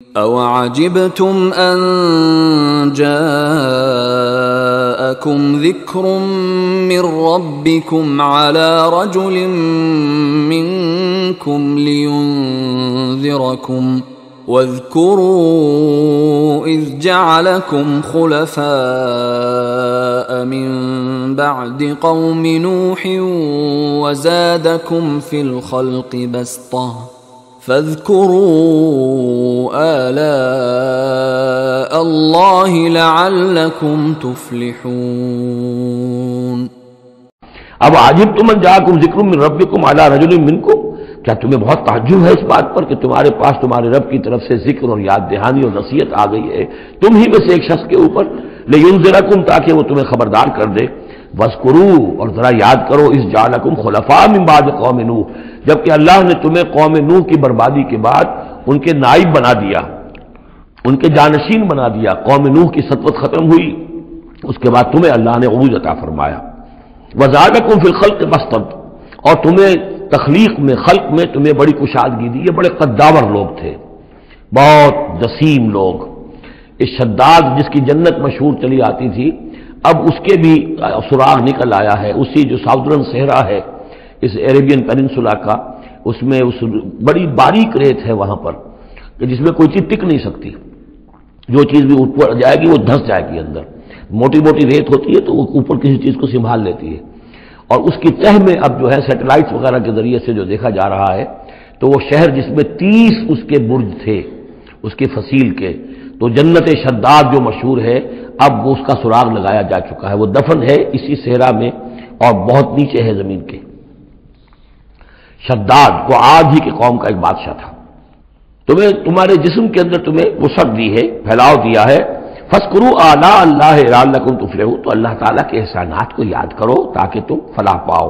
أَوَعَجِبْتُمْ أَنْ جَاءَكُمْ ذِكْرٌ مِّنْ رَبِّكُمْ عَلَى رَجُلٍ مِّنْكُمْ لِيُنْذِرَكُمْ وَاذْكُرُوا إِذْ جَعَلَكُمْ خُلَفَاءَ مِنْ بَعْدِ قَوْمِ نُوحٍ وَزَادَكُمْ فِي الْخَلْقِ بَسْطَةً فاذكروا آلاء اللہ لعلکم تفلحون۔ اب عجبتم ان جاءکم ذکر من ربکم علی رجل منکم، کیا تمہیں بہت تعجب ہے اس بات پر کہ تمہارے پاس تمہارے رب کی طرف سے ذکر اور یاد دہانی اور نصیحت آ گئی ہے تم ہی میں سے ایک شخص کے اوپر، لینذرکم، تاکہ وہ تمہیں خبردار کر دے، وَاذْكُرُوا، اور ذرا یاد کرو، اِذْ جَعَلَكُمْ خُلَفَاءَ مِن بَعْدِ قَوْمِ نوح، جبکہ اللہ نے تمہیں قوم نوح کی بربادی کے بعد ان کے نائب بنا دیا، ان کے جانشین بنا دیا۔ قوم نوح کی سطوت ختم ہوئی، اس کے بعد تمہیں اللہ نے عروج عطا فرمایا۔ وَزَادَكُمْ فِي الْخَلْقِ بَسْطَةً، اور تمہیں تخلیق میں، خلق میں تمہیں بڑی کشادگی دی۔ یہ بڑے قداور لوگ تھے، بہت جسیم لوگ۔ اس شداد جس کی جنت مشہور چلی آتی تھی، اب اس کے بھی سراغ نکل آیا ہے۔ اسی جو ساؤدرن صحرا ہے اس عربین پیننسولا کا، اس میں اس بڑی باریک ریت ہے وہاں پر کہ جس میں کوئی چیز ٹک نہیں سکتی، جو چیز بھی اوپر جائے گی وہ دھس جائے گی اندر۔ موٹی موٹی ریت ہوتی ہے تو وہ اوپر کسی چیز کو سنبھال لیتی ہے، اور اس کی تہ میں اب جو ہے سیٹلائٹس وغیرہ کے ذریعے سے جو دیکھا جا رہا ہے، تو وہ شہر جس میں 30 اس کے برج تھے اس کے فصیل کے، تو جنت شداد جو مشہور ہے، اب وہ اس کا سراغ لگایا جا چکا ہے۔ وہ دفن ہے اسی صحرا میں اور بہت نیچے ہے زمین کے۔ شداد وہ عاد ہی کے قوم کا ایک بادشاہ تھا۔ تمہیں تمہارے جسم کے اندر تمہیں وسعت دی ہے، پھیلاؤ دیا ہے۔ فاذکروا آلاء اللہ لعلکم تفلحون، تو اللہ تعالیٰ کے احسانات کو یاد کرو تاکہ تم فلاح پاؤ۔